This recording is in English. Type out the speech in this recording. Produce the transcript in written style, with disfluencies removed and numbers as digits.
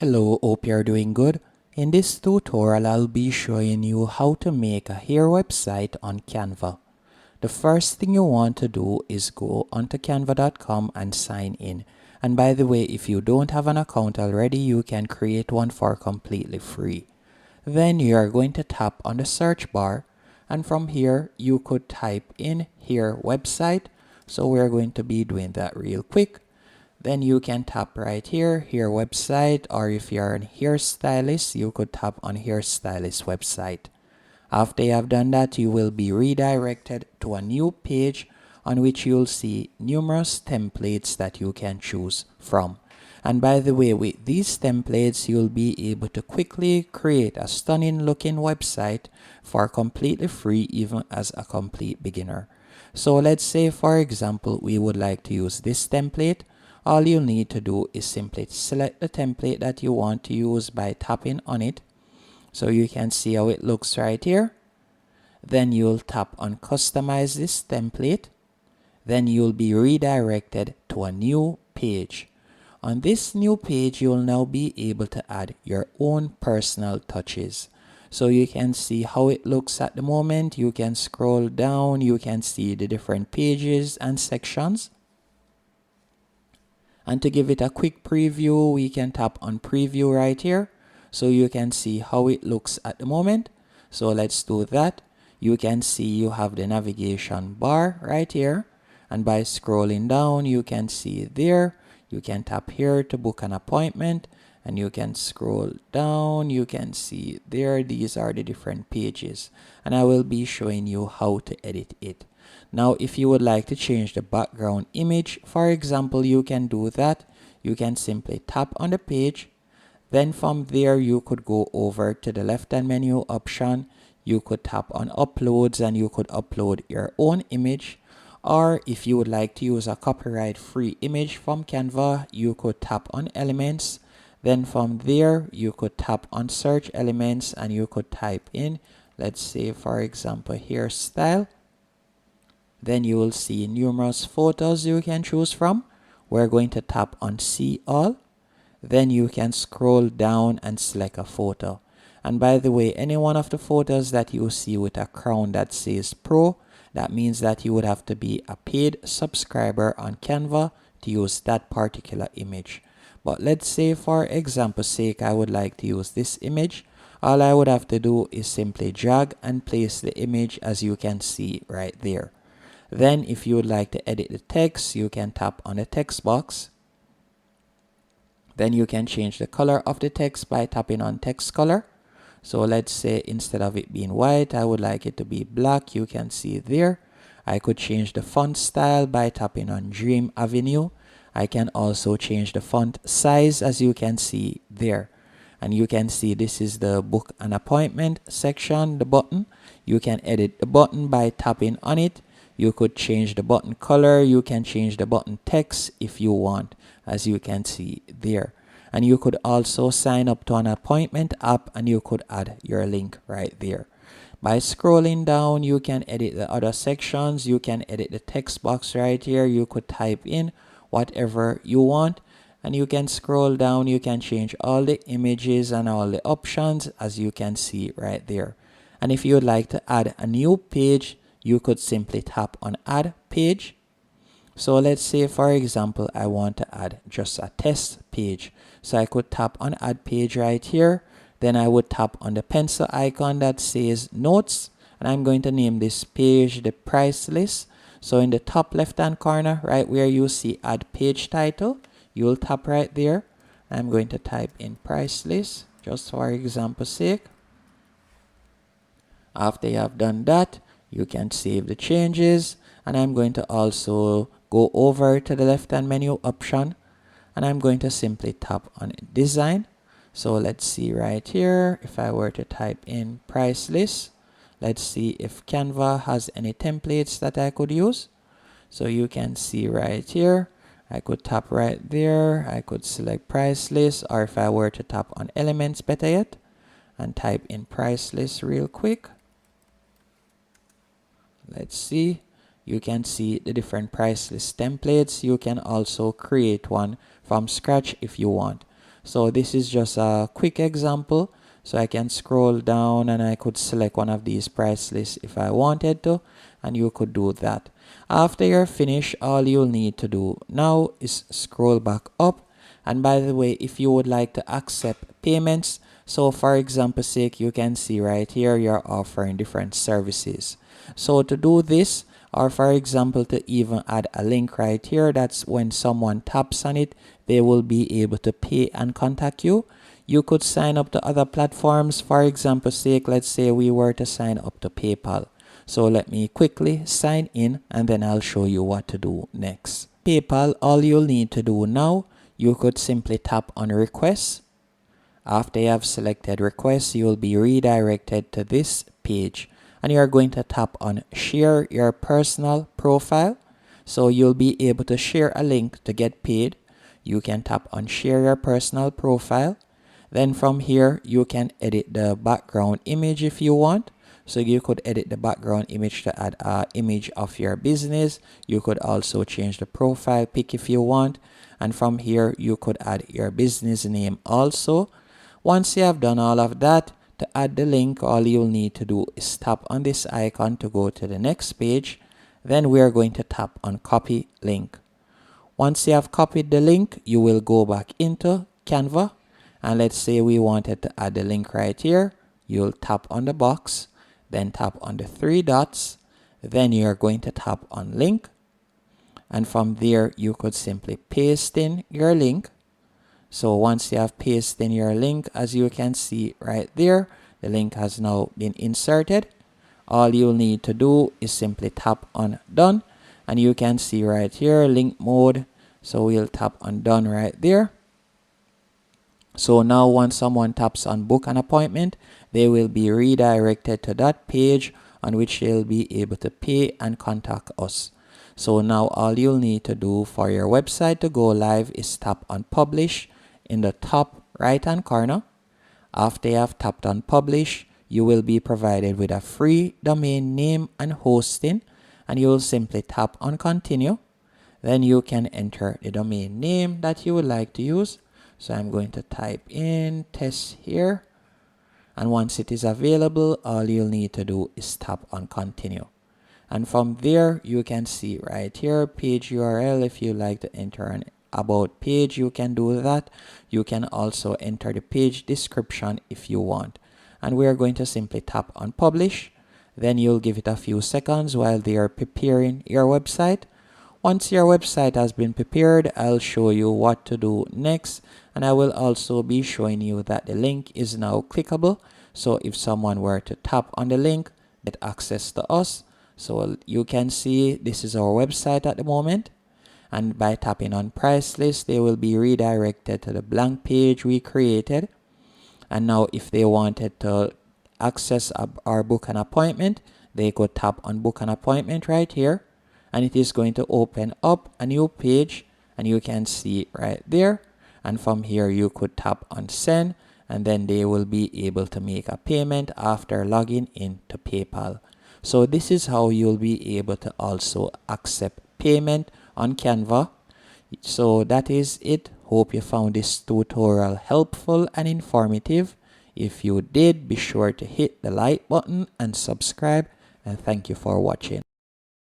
Hello, hope you're doing good. In this tutorial, I'll be showing you how to make a hair website on Canva. The first thing you want to do is go onto canva.com and sign in. And by the way, if you don't have an account already, you can create one for completely free. Then you are going to tap on the search bar, and from here you could type in hair website. So we're going to be doing that real quick. Then you can tap right here, hair website, or if you're a hairstylist, you could tap on hairstylist website. After you have done that, you will be redirected to a new page on which you'll see numerous templates that you can choose from. And by the way, with these templates, you'll be able to quickly create a stunning looking website for completely free, even as a complete beginner. So let's say, for example, we would like to use this template. All you need to do is simply select the template that you want to use by tapping on it. So you can see how it looks right here. Then you'll tap on customize this template. Then you'll be redirected to a new page. On this new page, you'll now be able to add your own personal touches. So you can see how it looks at the moment. You can scroll down. You can see the different pages and sections. And to give it a quick preview, we can tap on preview right here. So you can see how it looks at the moment. So let's do that. You can see you have the navigation bar right here. And by scrolling down, you can see there. You can tap here to book an appointment. And you can scroll down. You can see there. These are the different pages. And I will be showing you how to edit it. Now, if you would like to change the background image, for example, you can do that. You can simply tap on the page. Then from there, you could go over to the left-hand menu option. You could tap on uploads and you could upload your own image. Or if you would like to use a copyright-free image from Canva, you could tap on elements. Then from there, you could tap on search elements and you could type in, let's say, for example, hairstyle. Then you will see numerous photos you can choose from. We're going to tap on see all. Then you can scroll down and select a photo. And by the way, any one of the photos that you see with a crown that says pro, that means that you would have to be a paid subscriber on Canva to use that particular image. But let's say, for example's sake, I would like to use this image. All I would have to do is simply drag and place the image, as you can see right there. Then if you would like to edit the text, you can tap on the text box. Then you can change the color of the text by tapping on text color. So let's say instead of it being white, I would like it to be black. You can see there. I could change the font style by tapping on Dream Avenue. I can also change the font size, as you can see there. And you can see this is the book an appointment section, the button. You can edit the button by tapping on it. You could change the button color. You can change the button text if you want, as you can see there. And you could also sign up to an appointment app and you could add your link right there. By scrolling down, you can edit the other sections. You can edit the text box right here. You could type in whatever you want. And you can scroll down. You can change all the images and all the options, as you can see right there. And if you would like to add a new page, you could simply tap on add page. So let's say, for example, I want to add just a test page. So I could tap on add page right here. Then I would tap on the pencil icon that says notes. And I'm going to name this page the price list. So in the top left hand corner, right where you see add page title, you'll tap right there. I'm going to type in price list just for example's sake. After you have done that, you can save the changes. And I'm going to also go over to the left hand menu option. And I'm going to simply tap on design. So let's see right here. If I were to type in price list, let's see if Canva has any templates that I could use. So you can see right here. I could tap right there. I could select price list, or if I were to tap on elements, better yet, and type in price list real quick. Let's see. You can see the different price list templates. You can also create one from scratch if you want. So this is just a quick example. So I can scroll down and I could select one of these price lists if I wanted to, and you could do that. After you're finished, all you'll need to do now is scroll back up. And by the way, if you would like to accept payments, so for example sake, you can see right here you're offering different services. So to do this, or for example to even add a link right here, that's when someone taps on it, they will be able to pay and contact you. You could sign up to other platforms. For example sake, let's say we were to sign up to PayPal. So let me quickly sign in and then I'll show you what to do next. PayPal, all you'll need to do now, you could simply tap on request. After you have selected request, you will be redirected to this page and you are going to tap on share your personal profile. So you'll be able to share a link to get paid. You can tap on share your personal profile. Then from here, you can edit the background image if you want. So you could edit the background image to add an image of your business. You could also change the profile pic if you want. And from here, you could add your business name also. Once you have done all of that, to add the link, all you'll need to do is tap on this icon to go to the next page. Then we are going to tap on copy link. Once you have copied the link, you will go back into Canva. And let's say we wanted to add the link right here. You'll tap on the box, then tap on the three dots. Then you're going to tap on link. And from there, you could simply paste in your link. So once you have pasted in your link, as you can see right there, the link has now been inserted. All you'll need to do is simply tap on done. And you can see right here, link mode. So we'll tap on done right there. So now once someone taps on book an appointment, they will be redirected to that page on which they'll be able to pay and contact us. So now all you'll need to do for your website to go live is tap on publish in the top right hand corner. After you have tapped on publish, you will be provided with a free domain name and hosting, and you will simply tap on continue. Then you can enter the domain name that you would like to use. So I'm going to type in test here. And once it is available, all you'll need to do is tap on continue. And from there, you can see right here, page URL. If you like to enter an about page, you can do that. You can also enter the page description if you want. And we are going to simply tap on publish. Then you'll give it a few seconds while they are preparing your website. Once your website has been prepared, I'll show you what to do next. And I will also be showing you that the link is now clickable. So if someone were to tap on the link, get access to us. So you can see this is our website at the moment. And by tapping on price list, they will be redirected to the blank page we created. And now if they wanted to access or book an appointment, they could tap on book an appointment right here. And it is going to open up a new page, and you can see right there. And from here, you could tap on send, and then they will be able to make a payment after logging into PayPal. So this is how you'll be able to also accept payment on Canva. So that is it. Hope you found this tutorial helpful and informative. If you did, be sure to hit the like button and subscribe, and thank you for watching.